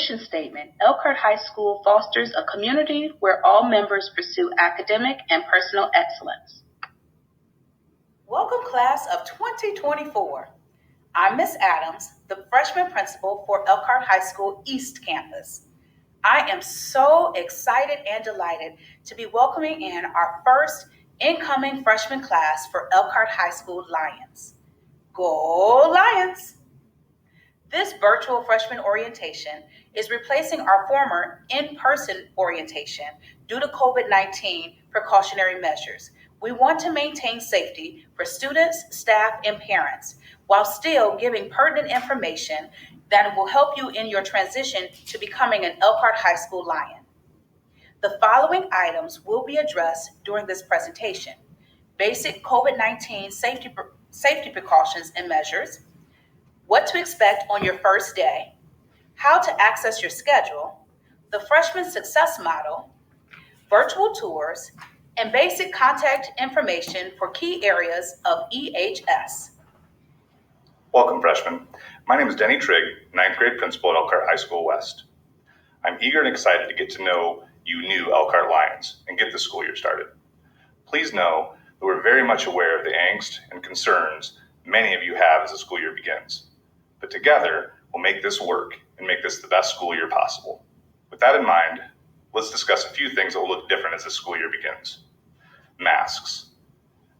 mission statement, Elkhart High School fosters a community where all members pursue academic and personal excellence. Welcome, class of 2024. I'm Ms. Adams, the freshman principal for Elkhart High School East Campus. I am so excited and delighted to be welcoming in our first incoming freshman class for Elkhart High School Lions. Go Lions! This virtual freshman orientation is replacing our former in-person orientation due to COVID-19 precautionary measures. We want to maintain safety for students, staff, and parents while still giving pertinent information that will help you in your transition to becoming an Elkhart High School Lion. The following items will be addressed during this presentation: basic COVID-19 safety precautions and measures, what to expect on your first day, how to access your schedule, the freshman success model, virtual tours, and basic contact information for key areas of EHS. Welcome, freshmen. My name is Denny Trigg, 9th grade principal at Elkhart High School West. I'm eager and excited to get to know you new Elkhart Lions and get the school year started. Please know that we're very much aware of the angst and concerns many of you have as the school year begins. But together, we'll make this work and make this the best school year possible. With that in mind, let's discuss a few things that will look different as the school year begins. Masks.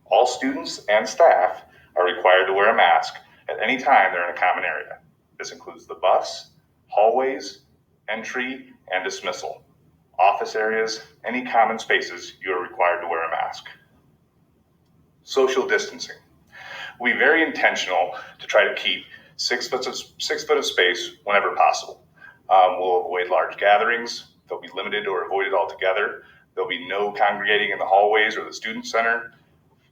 All students and staff are required to wear a mask at any time they're in a common area. This includes the bus, hallways, entry, and dismissal. Office areas, any common spaces, you are required to wear a mask. Social distancing. We'll be very intentional to try to keep 6 foot of space whenever possible. We'll avoid large gatherings. They'll be limited or avoided altogether. There'll be no congregating in the hallways or the student center.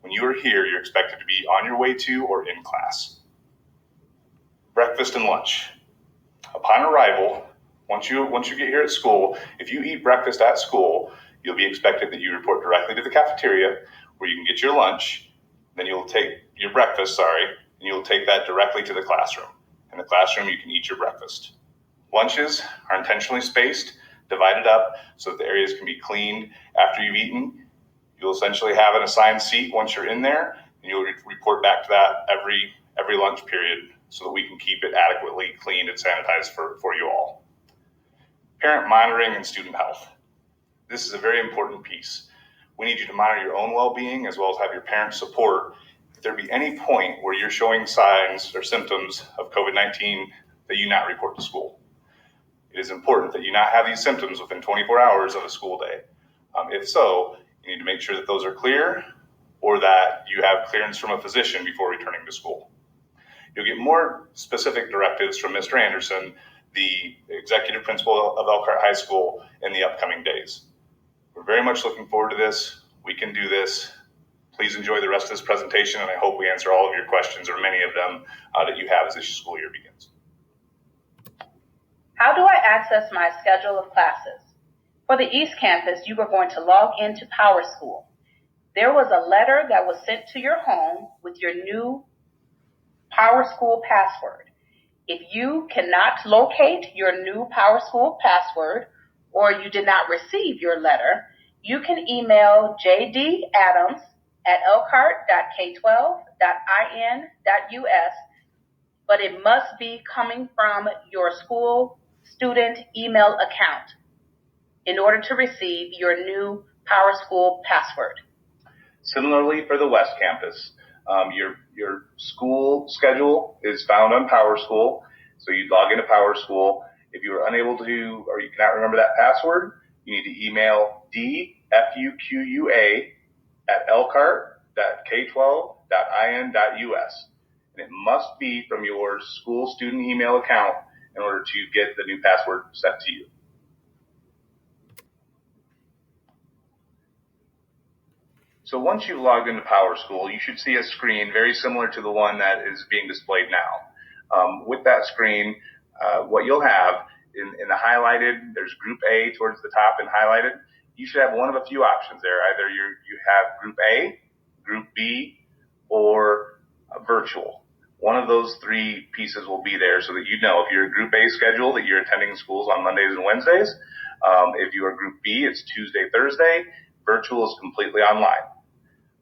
When you are here, you're expected to be on your way to or in class. Breakfast and lunch. Upon arrival, once you get here at school, if you eat breakfast at school, you'll be expected that you report directly to the cafeteria where you can get your lunch. Then you'll take your breakfast, and you'll take that directly to the classroom. In the classroom, you can eat your breakfast. Lunches are intentionally spaced, divided up so that the areas can be cleaned after you've eaten. You'll essentially have an assigned seat once you're in there, and you'll report back to that every lunch period so that we can keep it adequately cleaned and sanitized for you all. Parent monitoring and student health. This is a very important piece. We need you to monitor your own well-being as well as have your parents' support. If there be any point where you're showing signs or symptoms of COVID-19, that you not report to school. It is important that you not have these symptoms within 24 hours of a school day. If so, you need to make sure that those are clear or that you have clearance from a physician before returning to school. You'll get more specific directives from Mr. Anderson, the executive principal of Elkhart High School, in the upcoming days. We're very much looking forward to this. We can do this. Please enjoy the rest of this presentation, and I hope we answer all of your questions, or many of them, that you have as this school year begins. How do I access my schedule of classes? For the East Campus, you are going to log into PowerSchool. There was a letter that was sent to your home with your new PowerSchool password. If you cannot locate your new PowerSchool password or you did not receive your letter, you can email jd.adams@elkhart.k12.in.us, but it must be coming from your school student email account in order to receive your new PowerSchool password. Similarly, for the West Campus, your school schedule is found on PowerSchool, so you log into PowerSchool. If you are unable to, or you cannot remember that password, you need to email dfuqa@elkhart.k12.in.us. And it must be from your school student email account in order to get the new password sent to you. So once you've logged into PowerSchool, you should see a screen very similar to the one that is being displayed now. With that screen, what you'll have in the highlighted, there's Group A towards the top and highlighted. You should have one of a few options there. Either you have Group A, Group B, or virtual. one of those three pieces will be there so that you know if you're a Group A schedule that you're attending schools on Mondays and Wednesdays. If you are Group B, it's Tuesday, Thursday. Virtual is completely online.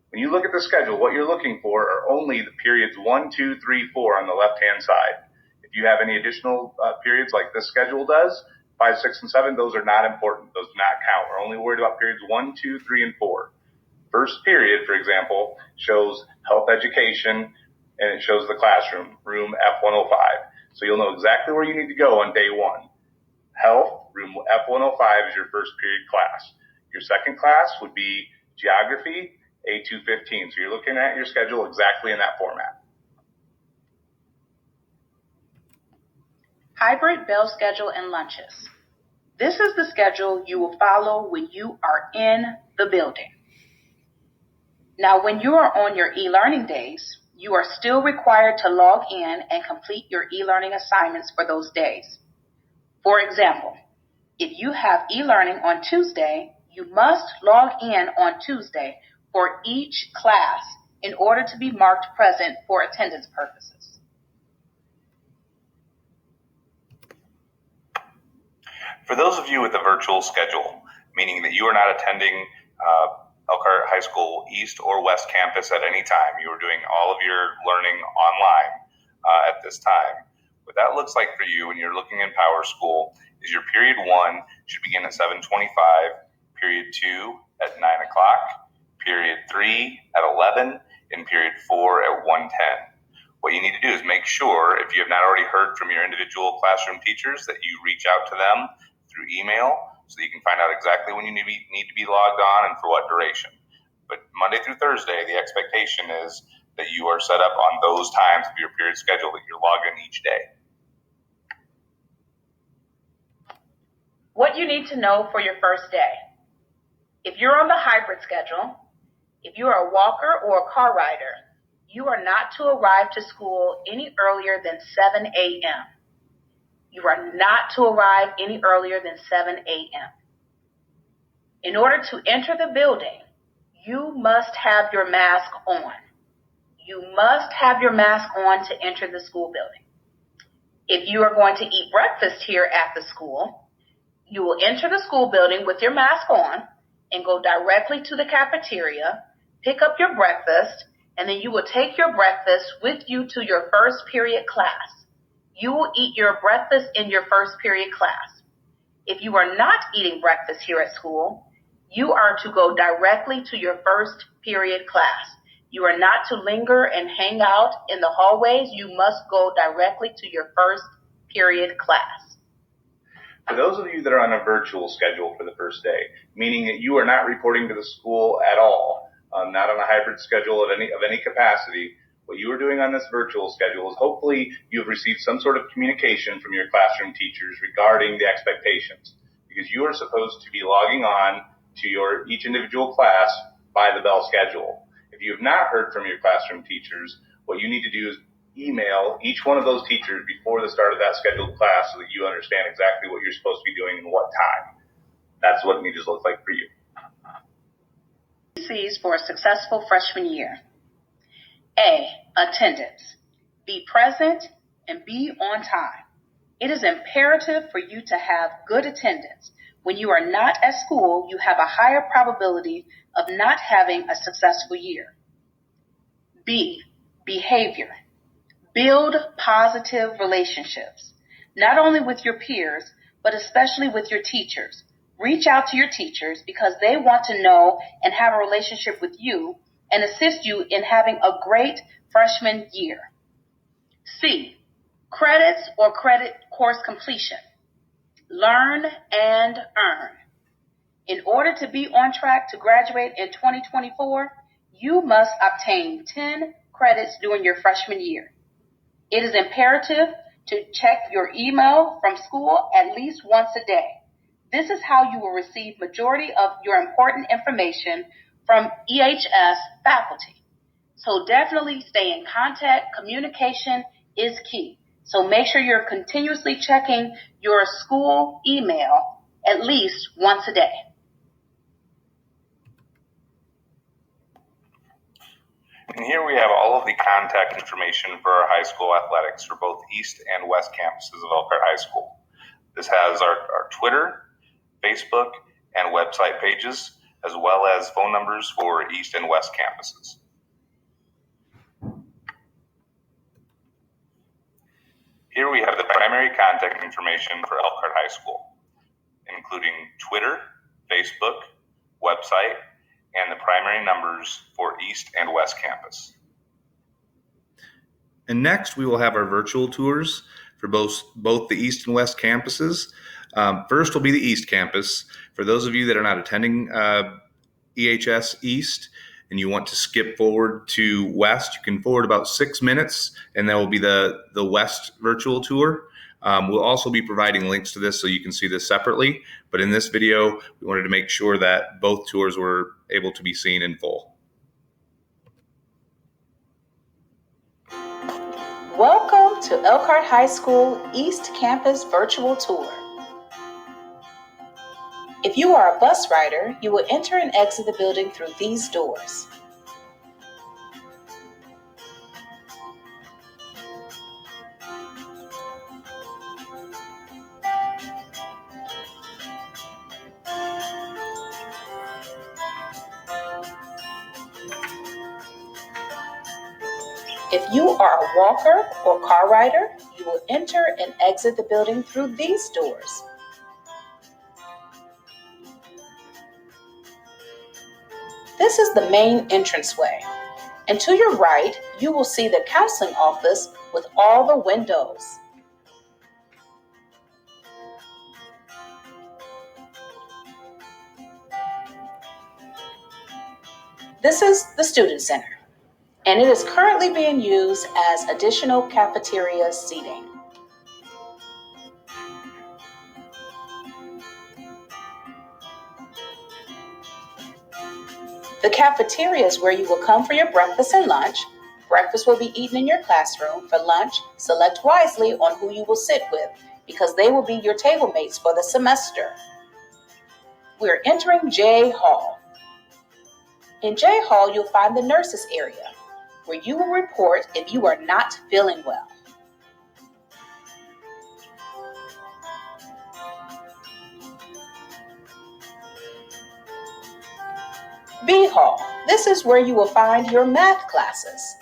When you look at the schedule, what you're looking for are only the periods 1, 2, 3, 4 on the left-hand side. If you have any additional periods like this schedule does, 5, 6, and 7, those are not important. Those do not count. We're only worried about periods 1, 2, 3, and 4. First period, for example, shows health education, and it shows the classroom, room F105. So you'll know exactly where you need to go on day 1. Health, room F105 is your first period class. Your second class would be geography, A215. So you're looking at your schedule exactly in that format. Hybrid bell schedule and lunches. This is the schedule you will follow when you are in the building. Now, when you are on your e-learning days, you are still required to log in and complete your e-learning assignments for those days. For example, if you have e-learning on Tuesday, you must log in on Tuesday for each class in order to be marked present for attendance purposes. For those of you with a virtual schedule, meaning that you are not attending Elkhart High School East or West Campus at any time, you are doing all of your learning online at this time. What that looks like for you when you're looking in PowerSchool is your period 1 should begin at 7:25, period 2 at 9 o'clock, period 3 at 11, and period 4 at 1:10. What you need to do is make sure, if you have not already heard from your individual classroom teachers, that you reach out to them through email so that you can find out exactly when you need to be logged on and for what duration. But Monday through Thursday, the expectation is that you are set up on those times of your period schedule that you're logged in each day. What you need to know for your first day. If you're on the hybrid schedule, if you are a walker or a car rider, you are not to arrive to school any earlier than 7 a.m. You are not to arrive any earlier than 7 a.m. In order to enter the building, you must have your mask on. You must have your mask on to enter the school building. If you are going to eat breakfast here at the school, you will enter the school building with your mask on and go directly to the cafeteria, pick up your breakfast, and then you will take your breakfast with you to your first period class. You will eat your breakfast in your first period class. If you are not eating breakfast here at school, you are to go directly to your first period class. You are not to linger and hang out in the hallways. You must go directly to your first period class. For those of you that are on a virtual schedule for the first day, meaning that you are not reporting to the school at all, not on a hybrid schedule of any capacity, what you are doing on this virtual schedule is hopefully you've received some sort of communication from your classroom teachers regarding the expectations, because you are supposed to be logging on to your each individual class by the bell schedule. If you have not heard from your classroom teachers, what you need to do is email each one of those teachers before the start of that scheduled class so that you understand exactly what you're supposed to be doing and what time. That's what it needs to look like for you. C's for a successful freshman year. A, attendance. Be present and be on time. It is imperative for you to have good attendance. When you are not at school, you have a higher probability of not having a successful year. B, behavior. Build positive relationships, not only with your peers, but especially with your teachers. Reach out to your teachers because they want to know and have a relationship with you and assist you in having a great freshman year. C, credits or credit course completion. Learn and earn. In order to be on track to graduate in 2024, you must obtain 10 credits during your freshman year. It is imperative to check your email from school at least once a day. This is how you will receive majority of your important information from EHS faculty. So definitely stay in contact. Communication is key. So make sure you're continuously checking your school email at least once a day. And here we have all of the contact information for our high school athletics for both East and West campuses of Elkhart High School. This has our Twitter, Facebook, and website pages, as well as phone numbers for East and West campuses. Here we have the primary contact information for Elkhart High School, including Twitter, Facebook, website, and the primary numbers for East and West campus. And next, we will have our virtual tours for both the East and West campuses. First will be the East campus. For those of you that are not attending EHS East and you want to skip forward to West, you can forward about 6 minutes, and that will be the West virtual tour. We'll also be providing links to this so you can see this separately. But in this video, we wanted to make sure that both tours were able to be seen in full. Welcome to Elkhart High School East Campus Virtual Tour. If you are a bus rider, you will enter and exit the building through these doors. If you are a walker or car rider, you will enter and exit the building through these doors. This is the main entranceway, and to your right, you will see the counseling office with all the windows. This is the Student Center, and it is currently being used as additional cafeteria seating. The cafeteria is where you will come for your breakfast and lunch. Breakfast will be eaten in your classroom. For lunch, select wisely on who you will sit with because they will be your table mates for the semester. We're entering J Hall. In J Hall, you'll find the nurses area where you will report if you are not feeling well. B Hall. This is where you will find your math classes.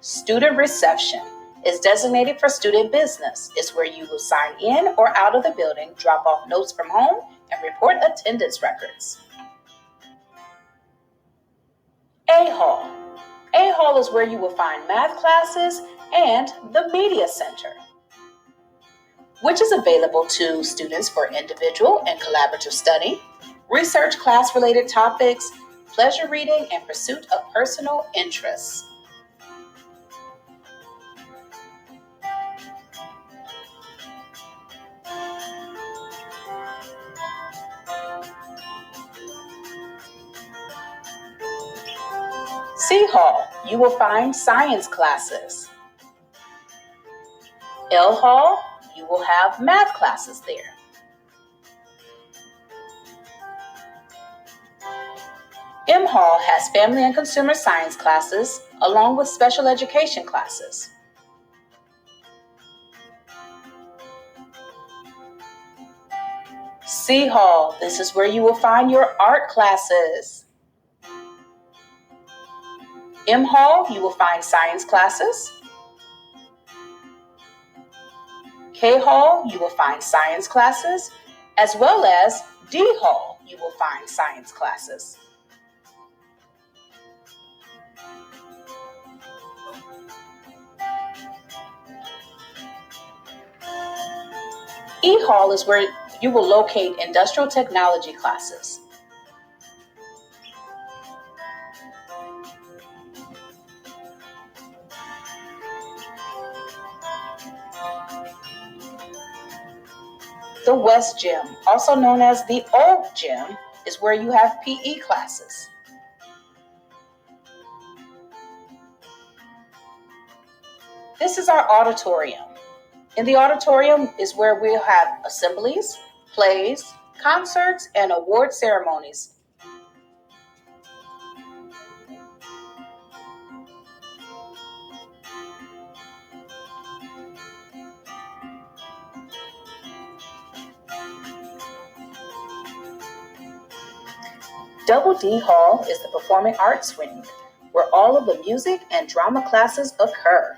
Student reception is designated for student business. It's where you will sign in or out of the building, drop off notes from home, and report attendance records. A Hall. A Hall is where you will find math classes and the media center, which is available to students for individual and collaborative study, research class-related topics, pleasure reading, and pursuit of personal interests. C Hall, you will find science classes. L Hall, you will have math classes there. M Hall has family and consumer science classes along with special education classes. C Hall, this is where you will find your art classes. M Hall, you will find science classes. K Hall, you will find science classes, as well as D Hall, you will find science classes. E Hall is where you will locate industrial technology classes. The West Gym, also known as the Old Gym, is where you have PE classes. This is our auditorium. In the auditorium is where we'll have assemblies, plays, concerts, and award ceremonies. Double D Hall is the performing arts wing, where all of the music and drama classes occur.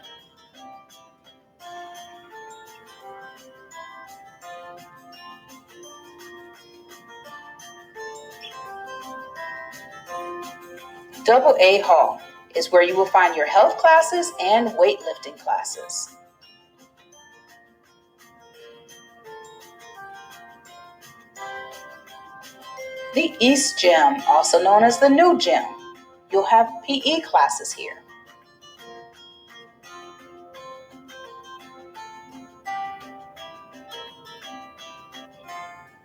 Double A Hall is where you will find your health classes and weightlifting classes. The East Gym, also known as the New Gym. You'll have PE classes here.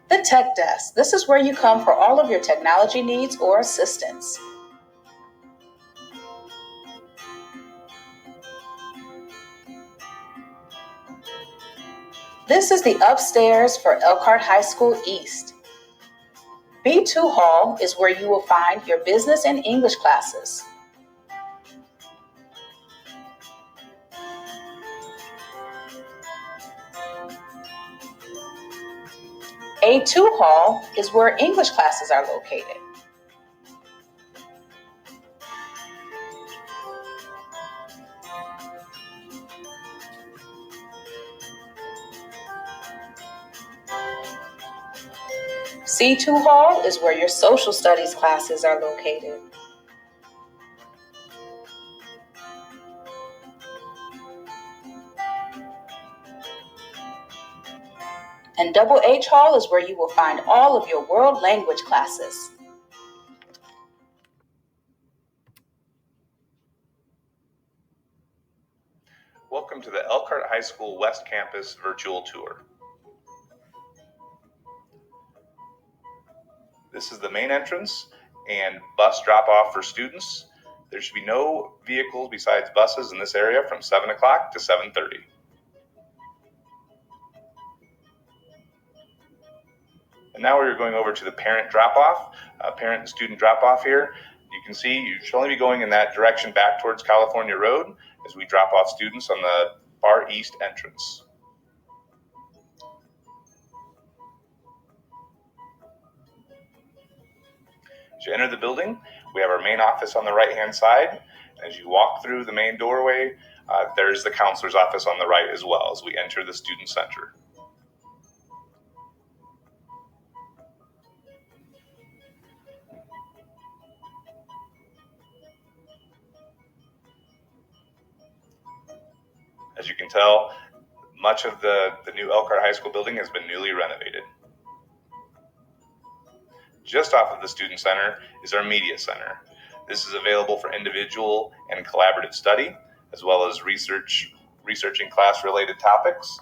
The Tech Desk. This is where you come for all of your technology needs or assistance. This is the upstairs for Elkhart High School East. B2 Hall is where you will find your business and English classes. A2 Hall is where English classes are located. C2 Hall is where your social studies classes are located. And Double H Hall is where you will find all of your world language classes. Welcome to the Elkhart High School West Campus virtual tour. This is the main entrance and bus drop-off for students. There should be no vehicles besides buses in this area from 7 o'clock to 7:30. And now we're going over to the parent drop-off, parent and student drop-off here. You can see you should only be going in that direction back towards California Road as we drop off students on the far east entrance. As you enter the building, we have our main office on the right-hand side. As you walk through the main doorway, there's the counselor's office on the right as well as we enter the student center. As you can tell, much of the new Elkhart High School building has been newly renovated. Just off of the Student Center is our Media Center. This is available for individual and collaborative study, as well as researching class-related topics,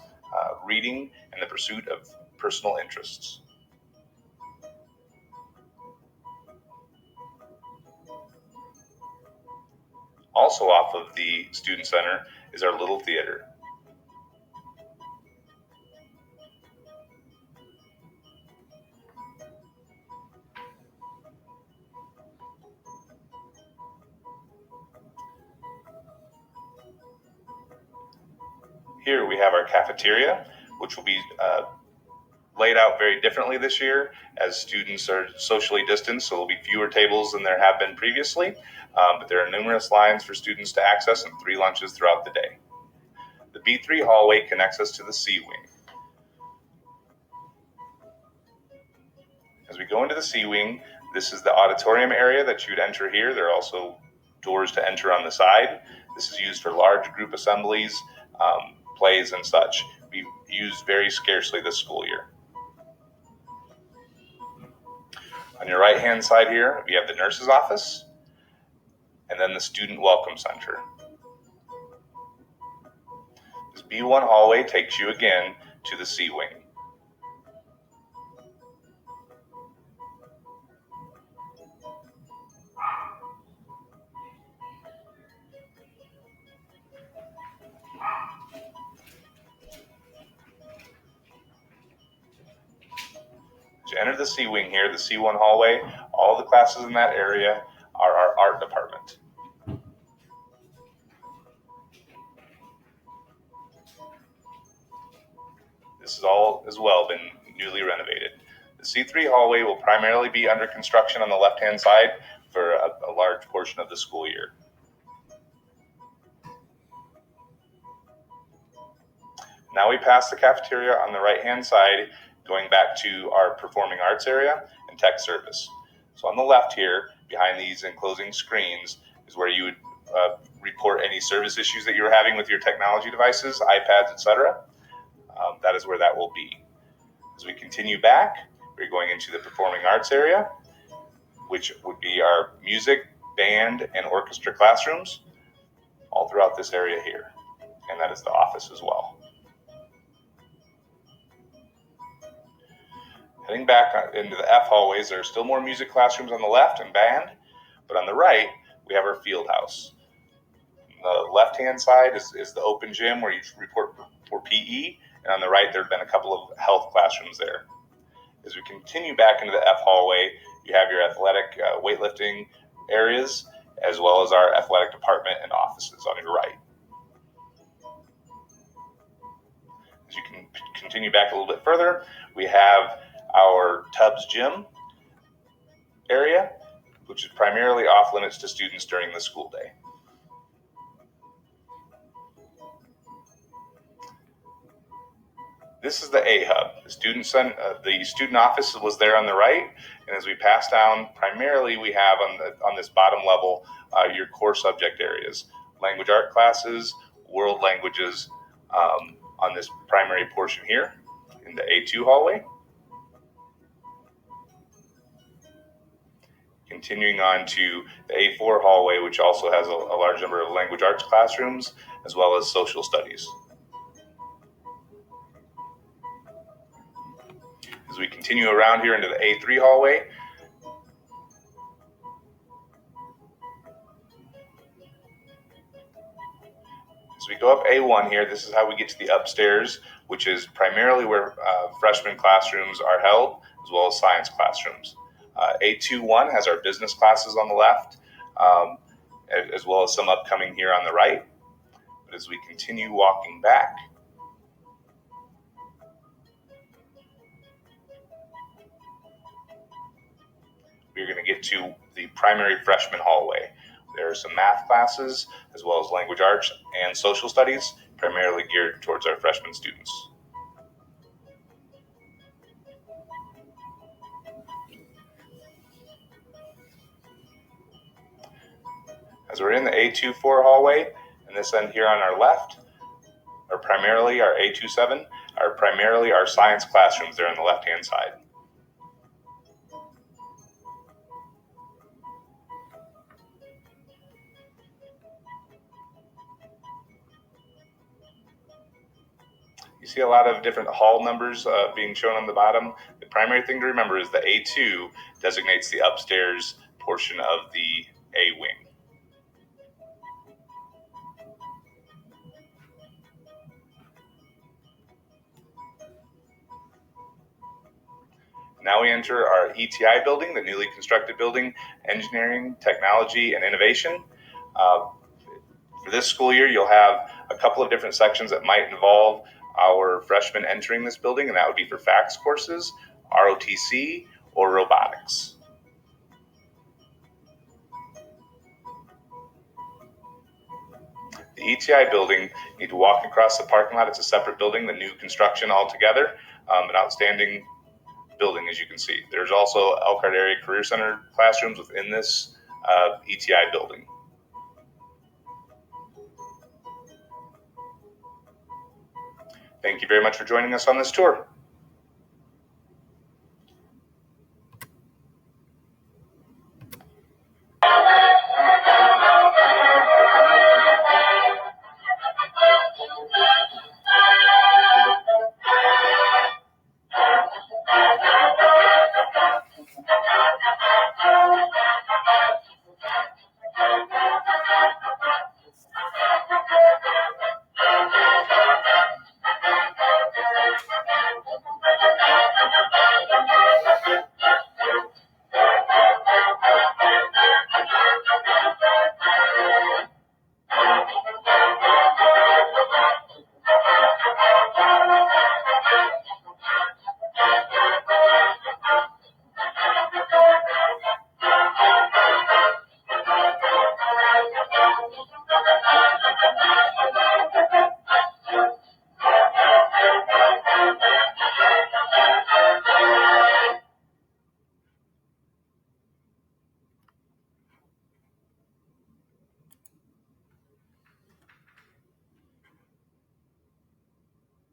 reading, and the pursuit of personal interests. Also off of the Student Center is our little theater. Here we have our cafeteria, which will be laid out very differently this year as students are socially distanced, so there will be fewer tables than there have been previously, but there are numerous lines for students to access and 3 lunches throughout the day. The B3 hallway connects us to the C wing. As we go into the C wing, this is the auditorium area that you'd enter here. There are also doors to enter on the side. This is used for large group assemblies, plays and such. Be used very scarcely this school year. On your right-hand side here, we have the nurse's office, and then the student welcome center. This B1 hallway takes you again to the C wing. As you enter the C wing here, the C1 hallway, all the classes in that area are our art department. This has all as well been newly renovated. The C3 hallway will primarily be under construction on the left-hand side for a large portion of the school year. Now we pass the cafeteria on the right-hand side, going back to our performing arts area and tech service. So on the left here, behind these enclosing screens, is where you would report any service issues that you're having with your technology devices, iPads, etc. That is where that will be. As we continue back, we're going into the performing arts area, which would be our music, band, and orchestra classrooms, all throughout this area here. And that is the office as well. Heading back into the F hallways, there are still more music classrooms on the left and band, but on the right, we have our field house. The left-hand side is the open gym where you report for PE, and on the right, there have been a couple of health classrooms there. As we continue back into the F hallway, you have your athletic weightlifting areas, as well as our athletic department and offices on your right. As you can continue back a little bit further, we have our Tubbs Gym area, which is primarily off limits to students during the school day. This is the A Hub. The student office was there on the right, and as we pass down, primarily we have on this bottom level your core subject areas: language art classes, world languages, on this primary portion here in the A2 hallway. Continuing on to the A4 hallway, which also has a large number of language arts classrooms, as well as social studies. As we continue around here into the A3 hallway, as we go up A1 here, this is how we get to the upstairs, which is primarily where freshman classrooms are held, as well as science classrooms. A21 has our business classes on the left, as well as some upcoming here on the right. But as we continue walking back, we're going to get to the primary freshman hallway. There are some math classes, as well as language arts and social studies, primarily geared towards our freshman students. As we're in the A24 hallway, and this end here on our left, are primarily our A27, are primarily our science classrooms there on the left-hand side. You see a lot of different hall numbers being shown on the bottom. The primary thing to remember is the A2 designates the upstairs portion of the A wing. Now we enter our ETI building, the newly constructed building, Engineering, Technology, and Innovation. For this school year, you'll have a couple of different sections that might involve our freshmen entering this building, and that would be for FACS courses, ROTC, or robotics. The ETI building, you need to walk across the parking lot. It's a separate building, the new construction altogether, an outstanding building, as you can see. There's also Elkhart Area Career Center classrooms within this ETI building. Thank you very much for joining us on this tour.